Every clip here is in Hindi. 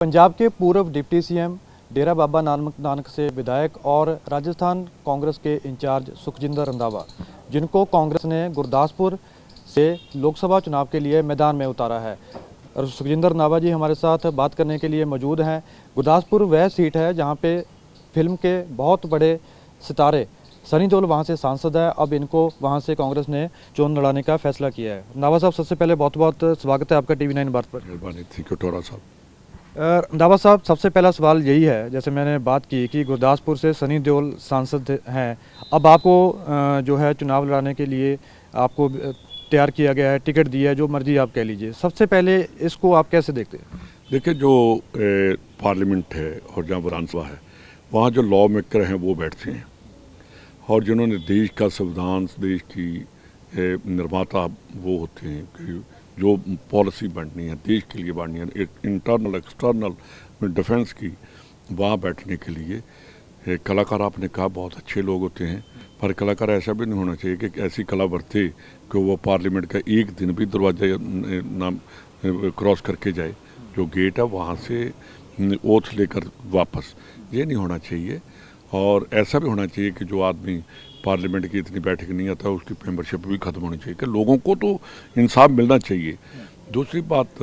पंजाब के पूर्व डिप्टी सीएम डेरा बाबा नानक से विधायक और राजस्थान कांग्रेस के इंचार्ज सुखजिंदर रंधावा, जिनको कांग्रेस ने गुरदासपुर से लोकसभा चुनाव के लिए मैदान में उतारा है। और सुखजिंदर रंधावा जी हमारे साथ बात करने के लिए मौजूद हैं। गुरदासपुर वह सीट है जहां पे फिल्म के बहुत बड़े सितारे सनी देओल वहां से सांसद है। अब इनको वहां से कांग्रेस ने चुनाव लड़ाने का फैसला किया है। रंधावा साहब, सबसे पहले बहुत बहुत स्वागत है आपका TV9 भारत पर। मेहरबानी थी कटोरा साहब। रंधावा साहब, सबसे पहला सवाल यही है, जैसे मैंने बात की कि गुरदासपुर से सनी देओल सांसद हैं, अब आपको जो है चुनाव लड़ाने के लिए आपको तैयार किया गया है, टिकट दिया है, जो मर्जी आप कह लीजिए। सबसे पहले इसको आप कैसे देखते हैं? देखिए, जो पार्लियामेंट है और जहाँ विधानसभा है, वहाँ जो लॉ मेकर हैं वो बैठते हैं और जिन्होंने देश का संविधान, देश की निर्माता वो होते हैं कि जो पॉलिसी बननी है देश के लिए बननी है, एक इंटरनल एक्सटर्नल डिफेंस की, वहाँ बैठने के लिए कलाकार, आपने कहा, बहुत अच्छे लोग होते हैं, पर कलाकार ऐसा भी नहीं होना चाहिए कि ऐसी कला बरते कि वो पार्लियामेंट का एक दिन भी दरवाजा ना क्रॉस करके जाए। जो गेट है वहाँ से ओथ लेकर वापस, ये नहीं होना चाहिए। और ऐसा भी होना चाहिए कि जो आदमी पार्लियामेंट की इतनी बैठक नहीं आता, उसकी मेंबरशिप भी खत्म होनी चाहिए, कि लोगों को तो इंसाफ मिलना चाहिए। दूसरी बात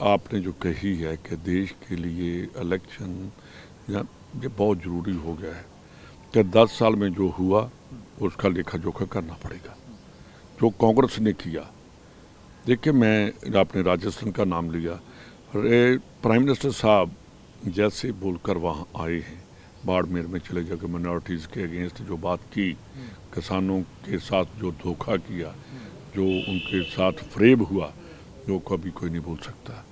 आपने जो कही है कि देश के लिए इलेक्शन ये बहुत ज़रूरी हो गया है कि 10 साल में जो हुआ उसका लेखा जोखा करना पड़ेगा। जो कांग्रेस ने किया, देखिए, मैं आपने राजस्थान का नाम लिया, प्राइम मिनिस्टर साहब जैसे बोलकर वहाँ आए हैं, बाड़मेर में चले जाकर माइनॉरिटीज़ के अगेंस्ट जो बात की, किसानों के साथ जो धोखा किया, जो उनके साथ फ्रेब हुआ, जो कभी कोई नहीं भूल सकता।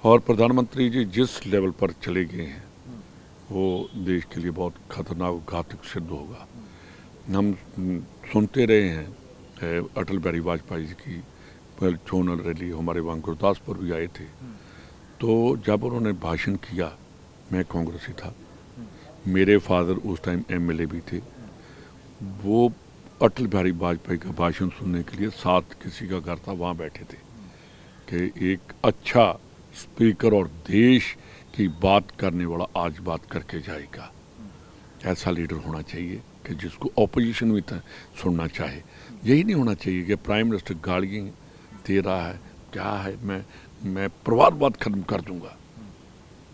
और प्रधानमंत्री जी जिस लेवल पर चले गए हैं वो देश के लिए बहुत खतरनाक, घातक सिद्ध होगा। हम सुनते रहे हैं अटल बिहारी वाजपेयी जी की चुनाव रैली, हमारे वहाँ गुरदासपुर भी आए थे, तो जब उन्होंने भाषण किया, मैं कांग्रेसी था, मेरे फादर उस टाइम MLA भी थे, वो अटल बिहारी वाजपेयी का भाषण सुनने के लिए साथ किसी का घर था, वहाँ बैठे थे कि एक अच्छा स्पीकर और देश की बात करने वाला आज बात करके जाएगा। ऐसा लीडर होना चाहिए कि जिसको ऑपोजिशन भी सुनना चाहे। यही नहीं होना चाहिए कि प्राइम मिनिस्टर गालियाँ दे रहा है, क्या है, मैं परिवारवाद खत्म कर दूंगा,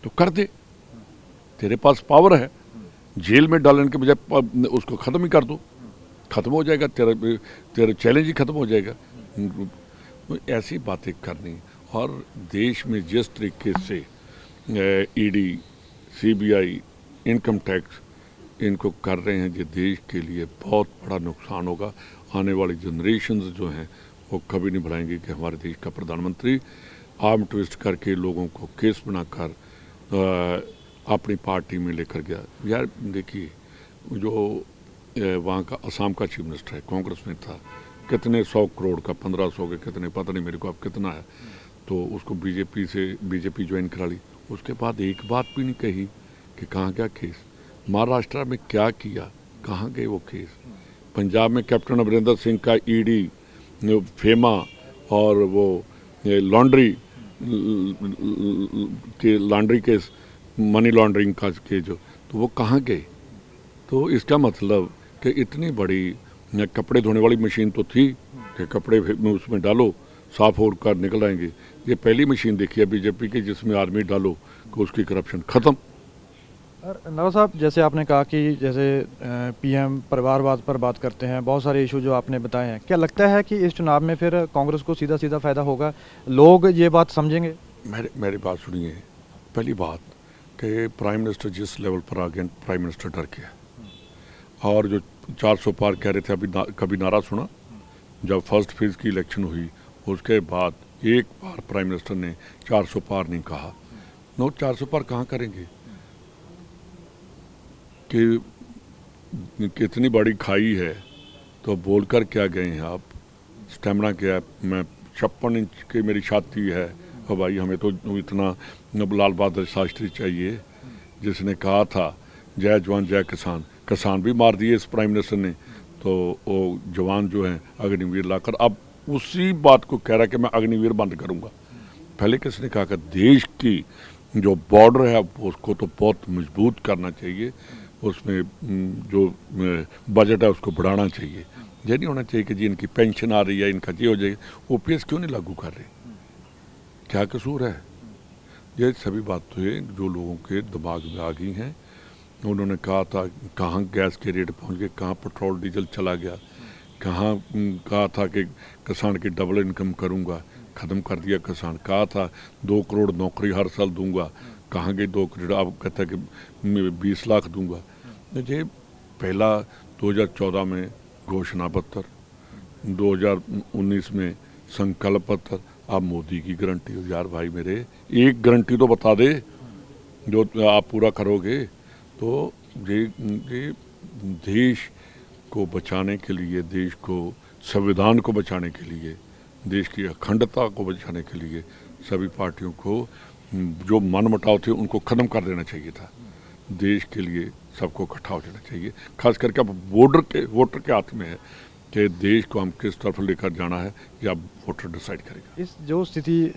तो कर दे, तेरे पास पावर है, जेल में डालने के बजाय उसको ख़त्म ही कर दो, ख़त्म हो जाएगा, तेरा चैलेंज ही ख़त्म हो जाएगा। ऐसी बातें करनी, और देश में जिस तरीके से ED, CBI, इनकम टैक्स इनको कर रहे हैं, ये देश के लिए बहुत बड़ा नुकसान होगा। आने वाली जनरेशन्स जो हैं वो कभी नहीं भुलाएंगे कि हमारे देश का प्रधानमंत्री आर्म ट्विस्ट करके लोगों को केस बनाकर अपनी पार्टी में लेकर गया। यार देखिए, जो वहाँ का असम का चीफ मिनिस्टर है, कांग्रेस में था, कितने 100 करोड़ का, 1500 के कितने, पता नहीं मेरे को अब कितना है, तो उसको बीजेपी ज्वाइन करा ली। उसके बाद एक बात भी नहीं कही कि कहाँ गया केस, महाराष्ट्र में क्या किया, कहाँ गए वो केस, पंजाब में कैप्टन अमरिंदर सिंह का ED, फेमा और वो लॉन्ड्री केस, मनी लॉन्ड्रिंग का केस, जो तो वो कहाँ गए। तो इसका मतलब कि इतनी बड़ी कपड़े धोने वाली मशीन तो थी कि कपड़े उसमें डालो, साफ होकर निकल आएंगे। ये पहली मशीन देखी है बीजेपी की जिसमें आदमी डालो कि उसकी करप्शन ख़त्म। नवाब साहब, जैसे आपने कहा कि जैसे PM परिवारवाद पर बात करते हैं, बहुत सारे इशू जो आपने बताए हैं, क्या लगता है कि इस चुनाव में फिर कांग्रेस को सीधा सीधा फ़ायदा होगा, लोग ये बात समझेंगे? मेरी बात सुनिए। पहली बात कि प्राइम मिनिस्टर जिस लेवल पर आ गए, प्राइम मिनिस्टर डर गया, और जो 400 पार कह रहे थे, अभी कभी नारा सुना? जब फर्स्ट फेज़ की इलेक्शन हुई उसके बाद एक बार प्राइम मिनिस्टर ने 400 पार नहीं कहा। 400 पार कहाँ करेंगे, कि कितनी बड़ी खाई है, तो बोलकर क्या गए हैं आप, स्टेमिना क्या है, मैं 56 इंच की मेरी छाती है, और भाई हमें तो इतना लाल बहादुर शास्त्री चाहिए जिसने कहा था जय जवान जय किसान, किसान भी मार दिए इस प्राइम मिनिस्टर ने, तो वो जवान जो हैं अग्निवीर लाकर अब उसी बात को कह रहा है कि मैं अग्निवीर बंद करूंगा। पहले किसने कहा कि देश की जो बॉर्डर है उसको तो बहुत मजबूत करना चाहिए, उसमें जो बजट है उसको बढ़ाना चाहिए। ये नहीं होना चाहिए कि जी इनकी पेंशन आ रही है, इनका ये हो जाएगा, ओपीएस क्यों नहीं लागू कर रहे, क्या कसूर है। ये सभी बातें जो लोगों के दिमाग में आ गई हैं। उन्होंने कहा था कहाँ गैस के रेट पहुंच गए, कहाँ पेट्रोल डीजल चला गया, कहाँ कहा था कि किसान की डबल इनकम करूंगा, ख़त्म कर दिया किसान। कहा था 2 करोड़ नौकरी हर साल दूंगा, कहाँ गई 2 करोड़, अब कहता है कि 20 लाख दूंगा। ये पहला 2014 में घोषणा पत्र, 2019 में संकल्प पत्र, अब मोदी की गारंटी हो। यार भाई मेरे, एक गारंटी तो बता दे जो आप पूरा करोगे। तो ये देश को बचाने के लिए, देश को, संविधान को बचाने के लिए, देश की अखंडता को बचाने के लिए सभी पार्टियों को जो मनमुटाव थे उनको ख़त्म कर देना चाहिए था। देश के लिए सबको इकट्ठा हो जाना चाहिए। खास करके अब वोटर के हाथ में है कि देश को हम किस तरफ लेकर जाना है, या वोटर डिसाइड करेगा। इस जो स्थिति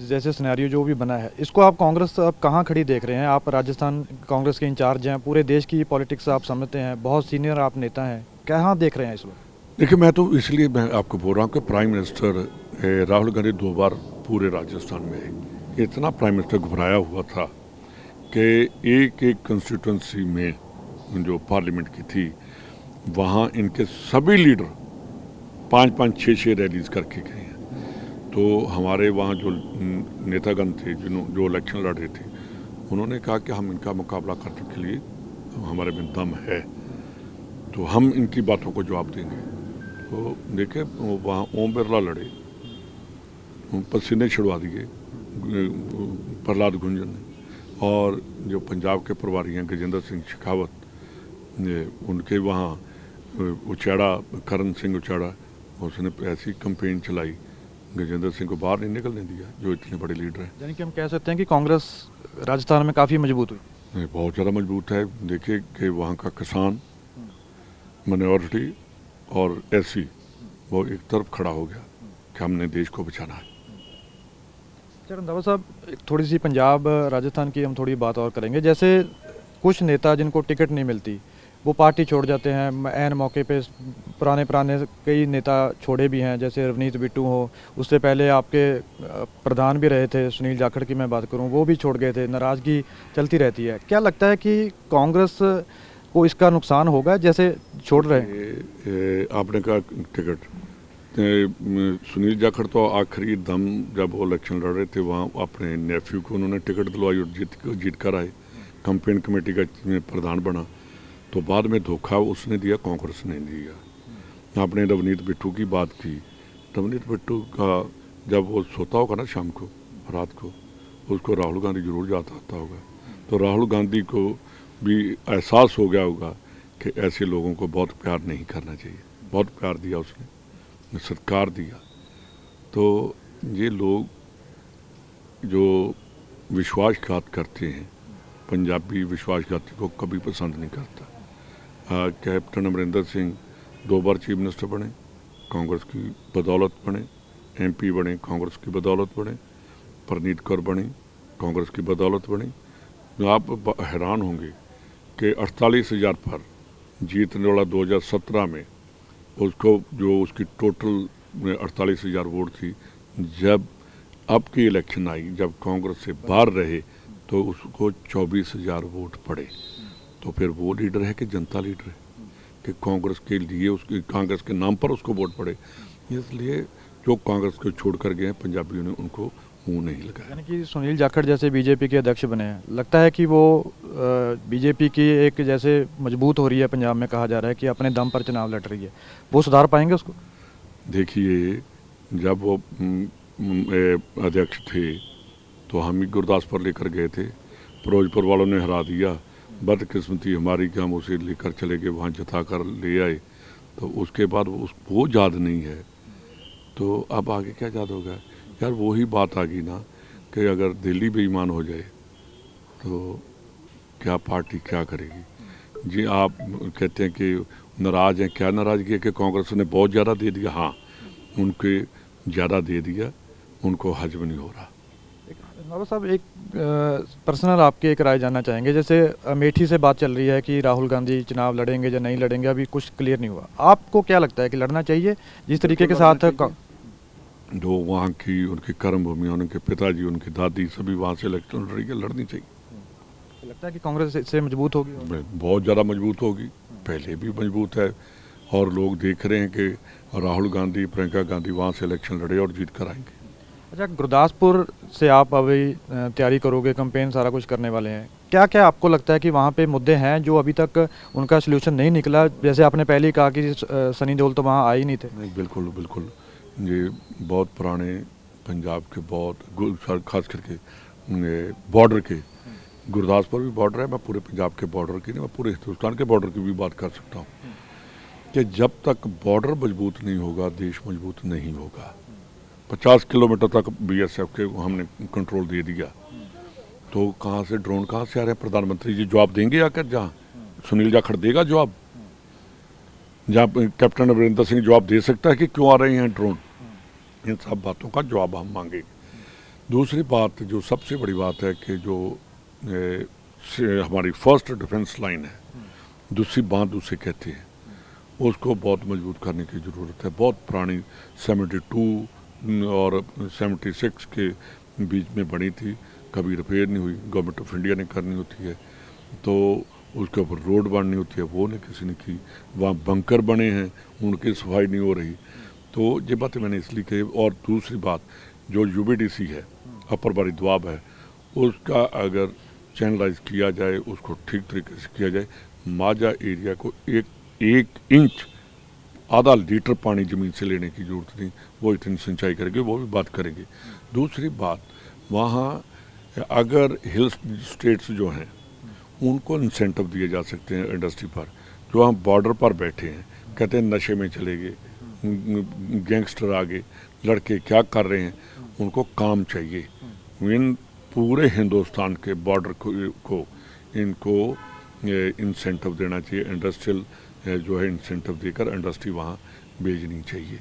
जैसे सिनेरियो जो भी बना है, इसको आप कांग्रेस अब कहाँ खड़ी देख रहे हैं? आप राजस्थान कांग्रेस के इंचार्ज हैं, पूरे देश की पॉलिटिक्स आप समझते हैं, बहुत सीनियर आप नेता हैं, कहाँ देख रहे हैं इस वक्त? देखिए, मैं तो इसलिए मैं आपको बोल रहा हूँ कि प्राइम मिनिस्टर राहुल गांधी 2 बार पूरे राजस्थान में है। इतना प्राइम मिनिस्टर घबराया हुआ था कि एक एक कंस्टिट्यूंसी में जो पार्लियामेंट की थी, वहाँ इनके सभी लीडर 5-5, 6-6 रैलीज करके गए हैं। तो हमारे वहाँ जो नेतागण थे, जो इलेक्शन लड़ रहे थे, उन्होंने कहा कि हम इनका मुकाबला करने के लिए हमारे में दम है, तो हम इनकी बातों को जवाब देंगे। तो देखे वहाँ ओम बिरला लड़े, पसीने छुड़वा दिए प्रहलाद गुंजन ने, और जो पंजाब के प्रभारी हैं गजेंद्र सिंह शेखावत, उनके वहाँ उचाड़ा, करण सिंह उचाड़ा, उसने ऐसी कैंपेन चलाई, गजेंद्र सिंह को बाहर नहीं निकलने दिया, जो इतने बड़े लीडर हैं। यानी कि हम कह सकते हैं कि कांग्रेस राजस्थान में काफ़ी मजबूत हुई। बहुत ज़्यादा मजबूत है। देखिए कि वहाँ का किसान, माइनॉरिटी और एससी वो एक तरफ खड़ा हो गया कि हमने देश को बचाना है। अच्छा रंधावा साहब, थोड़ी सी पंजाब राजस्थान की हम थोड़ी बात और करेंगे। जैसे कुछ नेता जिनको टिकट नहीं मिलती वो पार्टी छोड़ जाते हैं ऐन मौके पे। पुराने कई नेता छोड़े भी हैं, जैसे रवनीत बिट्टू हो, उससे पहले आपके प्रधान भी रहे थे सुनील जाखड़ की मैं बात करूं, वो भी छोड़ गए थे। नाराज़गी चलती रहती है। क्या लगता है कि कांग्रेस को इसका नुकसान होगा जैसे छोड़ रहे हैं? आपने कहा टिकट, सुनील जाखड़ तो आखिरी दम जब वो इलेक्शन लड़ रहे थे, वहाँ अपने नेफ्यू को उन्होंने टिकट दिलवाई और जीत कर आए, कैंपेन कमेटी का प्रधान बना। तो बाद में धोखा उसने दिया, कांग्रेस ने दिया। आपने रवनीत बिट्टू की बात की, रवनीत बिट्टू का जब वो सोता होगा ना शाम को, रात को, उसको राहुल गांधी जरूर याद आता होगा। तो राहुल गांधी को भी एहसास हो गया होगा कि ऐसे लोगों को बहुत प्यार नहीं करना चाहिए। बहुत प्यार दिया उसने, सत्कार दिया। तो ये लोग जो विश्वासघात करते हैं, पंजाबी विश्वासघाती को कभी पसंद नहीं करता। कैप्टन अमरिंदर सिंह 2 बार चीफ मिनिस्टर बने, कांग्रेस की बदौलत बने, एमपी बने, कांग्रेस की बदौलत बने, परनीत कौर बनी, कांग्रेस की बदौलत बनी। आप हैरान होंगे कि 48,000 पर जीतने वाला 2017 में उसको जो उसकी टोटल 48,000 वोट थी, जब अब की इलेक्शन आई, जब कांग्रेस से बाहर रहे, तो उसको 24,000 वोट पड़े। तो फिर वो लीडर है कि जनता लीडर है कि कांग्रेस के लिए, उसके कांग्रेस के नाम पर उसको वोट पड़े। इसलिए जो कांग्रेस को छोड़ कर गए हैं पंजाबियों ने उनको मुंह नहीं लगाया। यानी कि सुनील जाखड़ जैसे बीजेपी के अध्यक्ष बने हैं, लगता है कि वो बीजेपी की एक जैसे मजबूत हो रही है, पंजाब में कहा जा रहा है कि अपने दम पर चुनाव लड़ रही है, वो सुधार पाएंगे उसको? देखिए, जब वो अध्यक्ष थे तो हम ही गुरदासपुर लेकर गए थे, फिरोजपुर वालों ने हरा दिया। बदकिस्मती हमारी कि हम उसे लेकर चले गए, वहाँ जता कर ले आए। तो उसके बाद वो याद नहीं है, तो अब आगे क्या याद होगा यार? वही बात आ गई ना कि अगर दिल्ली बेईमान हो जाए तो क्या पार्टी क्या करेगी जी? आप कहते हैं कि नाराज़ हैं, क्या नाराज़गी है कि कांग्रेस ने बहुत ज़्यादा दे दिया? हाँ, उनके ज़्यादा दे दिया, उनको हजम नहीं हो रहा। बाबा साहब, एक पर्सनल आपकी एक राय जानना चाहेंगे। जैसे अमेठी से बात चल रही है कि राहुल गांधी चुनाव लड़ेंगे या नहीं लड़ेंगे, अभी कुछ क्लियर नहीं हुआ। आपको क्या लगता है कि लड़ना चाहिए जिस तरीके के साथ जो वहाँ की उनकी कर्म भूमि, उनके पिताजी, उनकी दादी सभी वहाँ से इलेक्शन लड़ रही है, लड़नी चाहिए। लगता है कि कांग्रेस इससे मजबूत होगी? बहुत ज़्यादा मजबूत होगी, पहले भी मजबूत है और लोग देख रहे हैं कि राहुल गांधी, प्रियंका गांधी वहाँ से इलेक्शन लड़े और जीत कर आएंगे। अच्छा, गुरदासपुर से आप अभी तैयारी करोगे, कैंपेन सारा कुछ करने वाले हैं, क्या क्या आपको लगता है कि वहाँ पे मुद्दे हैं जो अभी तक उनका सोल्यूशन नहीं निकला? जैसे आपने पहले ही कहा कि सनी देओल तो वहाँ आए ही नहीं थे। नहीं, बिल्कुल बिल्कुल, ये बहुत पुराने पंजाब के बहुत खास करके बॉर्डर के, गुरदासपुर भी बॉर्डर है, मैं पूरे पंजाब के बॉर्डर की नहीं, मैं पूरे हिंदुस्तान के बॉर्डर की भी बात कर सकता हूँ कि जब तक बॉर्डर मजबूत नहीं होगा देश मजबूत नहीं होगा। 50 किलोमीटर तक बीएसएफ के हमने कंट्रोल दे दिया, तो कहाँ से ड्रोन कहाँ से आ रहे हैं? प्रधानमंत्री जी जवाब देंगे आकर? जहाँ सुनील जाखड़ देगा जवाब? जहाँ कैप्टन अमरिंदर सिंह जवाब दे सकता है कि क्यों आ रहे हैं ड्रोन? इन सब बातों का जवाब हम मांगेंगे। दूसरी बात, जो सबसे बड़ी बात है कि जो हमारी फर्स्ट डिफेंस लाइन है, दूसरी बांध उसे कहते हैं, उसको बहुत मजबूत करने की ज़रूरत है। बहुत पुरानी 72 और 76 के बीच में बनी थी, कभी रिपेयर नहीं हुई, गवर्नमेंट ऑफ इंडिया ने करनी होती है, तो उसके ऊपर रोड बननी होती है, वो नहीं किसी ने की। वहाँ बंकर बने हैं, उनकी सफाई नहीं हो रही। तो ये बातें मैंने इसलिए कही। और दूसरी बात, जो यूबीडीसी है, अपर बारी दुआब है, उसका अगर चैनलाइज किया जाए, उसको ठीक तरीके से किया जाए, माजा एरिया को एक इंच आधा लीटर पानी ज़मीन से लेने की ज़रूरत नहीं, वो इतनी सिंचाई करेंगे, वो भी बात करेंगे। दूसरी बात, वहाँ अगर हिल स्टेट्स जो हैं उनको इंसेंटिव दिए जा सकते हैं इंडस्ट्री पर। जो हम बॉर्डर पर बैठे हैं, कहते हैं नशे में चले गए, गैंगस्टर आ गए, लड़के क्या कर रहे हैं, उनको काम चाहिए। इन पूरे हिंदुस्तान के बॉर्डर को इनको इंसेंटिव देना चाहिए, इंडस्ट्रियल जो है इंसेंटिव देकर इंडस्ट्री वहाँ भेजनी चाहिए।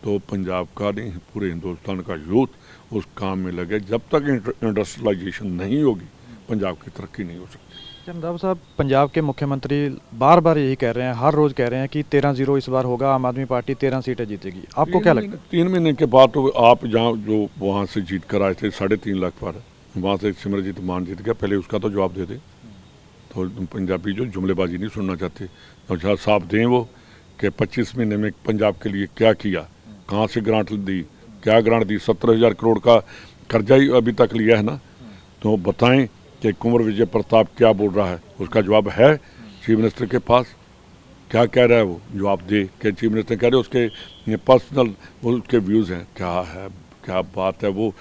तो पंजाब का नहीं, पूरे हिंदुस्तान का यूथ उस काम में लगे। जब तक इंडस्ट्रियलाइजेशन नहीं होगी, पंजाब की तरक्की नहीं हो सकती। रंधावा साहब, पंजाब के मुख्यमंत्री बार बार यही कह रहे हैं, हर रोज़ कह रहे हैं कि 13-0 इस बार होगा, आम आदमी पार्टी 13 सीटें जीतेगी। आपको क्या लगता है? 3 महीने के बाद तो आप जहाँ जो वहाँ से जीत कर आए थे 3.5 लाख पर, वहाँ से सिमरजीत मान जीत गया, पहले उसका तो जवाब दे दे। तो पंजाबी जो जुमलेबाजी नहीं सुनना चाहते, और जहाँ साफ दें वो कि 25 महीने में पंजाब के लिए क्या किया, कहाँ से ग्रांट दी, क्या ग्रांट दी। 17,000 करोड़ का कर्जा ही अभी तक लिया है ना, तो बताएं कि कुंवर विजय प्रताप क्या बोल रहा है, उसका जवाब है चीफ मिनिस्टर के पास? क्या कह रहा है वो, जवाब दे। कि चीफ मिनिस्टर कह रहे उसके पर्सनल उसके व्यूज़ हैं, क्या है, क्या बात है। वो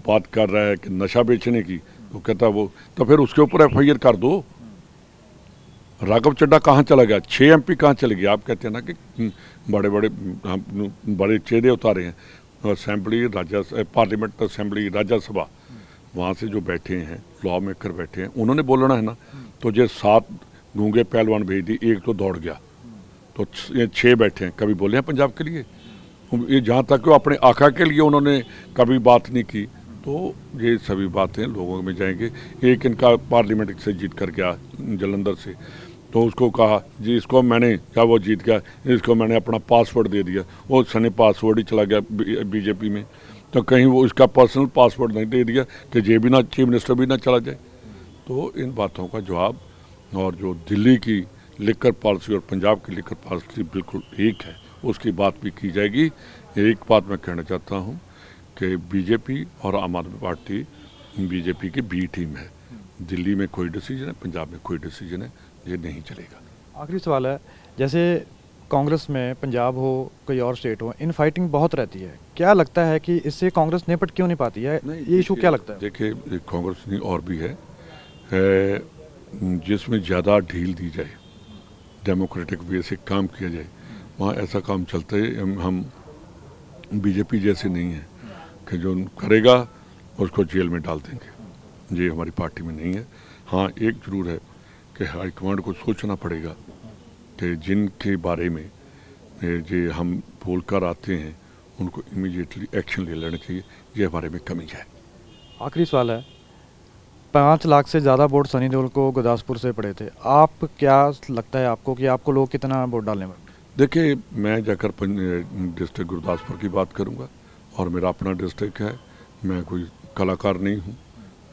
बात कर रहा है कि नशा बेचने की, तो कहता है वो, तो फिर उसके ऊपर FIR कर दो। राघव चड्डा कहाँ चला गया, 6 MP कहाँ चले गए? आप कहते हैं ना कि बड़े बड़े हम बड़े चेहरे उतारे हैं, असेंबली, पार्लियामेंट, असेंबली, राज्यसभा, वहाँ से जो बैठे हैं लॉ मेकर बैठे हैं, उन्होंने बोलना है ना। तो जो 7 गूंगे पहलवान भेज दी, एक तो दौड़ गया, तो 6 बैठे हैं, कभी बोले हैं पंजाब के लिए? ये जहाँ तक वो अपने आका के लिए उन्होंने कभी बात नहीं की। तो ये सभी बातें लोगों में जाएंगे। एक इनका पार्लियामेंट से जीत कर गया जलंधर से, तो उसको कहा जी इसको मैंने, क्या वो जीत गया, इसको मैंने अपना पासवर्ड दे दिया, वो सने पासवर्ड ही चला गया बीजेपी में। तो कहीं वो इसका पर्सनल पासवर्ड नहीं दे दिया कि ये भी ना, चीफ मिनिस्टर भी ना चला जाए। तो इन बातों का जवाब, और जो दिल्ली की लिकर पॉलिसी और पंजाब की लिकर पॉलिसी बिल्कुल एक है, उसकी बात भी की जाएगी। एक बात मैं कहना चाहता हूँ कि बीजेपी और आम आदमी पार्टी बीजेपी की बी टीम है। दिल्ली में कोई डिसीजन है, पंजाब में कोई डिसीजन है, ये नहीं चलेगा। आखिरी सवाल है, जैसे कांग्रेस में पंजाब हो, कोई और स्टेट हो, इन फाइटिंग बहुत रहती है, क्या लगता है कि इससे कांग्रेस निपट क्यों नहीं पाती है? ये इशू क्या लगता है? देखिए, कांग्रेस नहीं और भी है जिसमें ज़्यादा ढील दी जाए, डेमोक्रेटिक वे से काम किया जाए, वहाँ ऐसा काम चलता है। हम बीजेपी जैसे नहीं है कि जो करेगा उसको जेल में डाल देंगे, ये हमारी पार्टी में नहीं है। हाँ, एक ज़रूर है कि हाईकमांड को सोचना पड़ेगा कि जिनके बारे में जो हम बोल कर आते हैं उनको इमीडिएटली एक्शन ले लेना चाहिए, ये हमारे में कमी है। आखिरी सवाल है, 5 लाख से ज़्यादा वोट सनी देओल को गुरदासपुर से पड़े थे। आप क्या लगता है आपको कि आपको लोग कितना वोट डालने में? देखिए, मैं जाकर डिस्ट्रिक्ट गुरदासपुर की बात करूंगा और मेरा अपना डिस्ट्रिक्ट है। मैं कोई कलाकार नहीं हूं,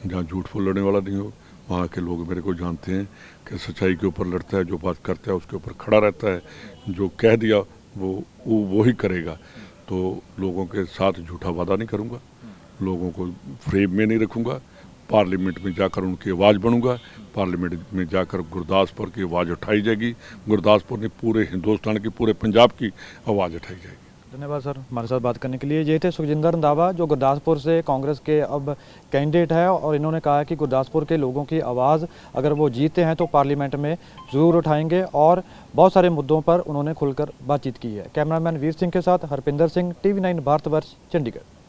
जहां झूठ बोलने वाला नहीं हो। वहाँ के लोग मेरे को जानते हैं कि सच्चाई के ऊपर लड़ता है, जो बात करता है उसके ऊपर खड़ा रहता है, जो कह दिया वो ही करेगा। तो लोगों के साथ झूठा वादा नहीं करूंगा, लोगों को फ्रेम में नहीं रखूंगा। पार्लियामेंट में जाकर उनकी आवाज़ बनूंगा, पार्लियामेंट में जाकर गुरदासपुर की आवाज़ उठाई जाएगी। गुरदासपुर ने पूरे हिंदुस्तान की, पूरे पंजाब की आवाज़ उठाई जाएगी। धन्यवाद सर हमारे साथ बात करने के लिए। ये थे सुखजिंदर रंधावा जो गुरदासपुर से कांग्रेस के अब कैंडिडेट है, और इन्होंने कहा है कि गुरदासपुर के लोगों की आवाज़ अगर वो जीते हैं तो पार्लियामेंट में ज़रूर उठाएंगे, और बहुत सारे मुद्दों पर उन्होंने खुलकर बातचीत की है। कैमरामैन वीर सिंह के साथ हरपिंदर सिंह, TV9 भारतवर्ष, चंडीगढ़।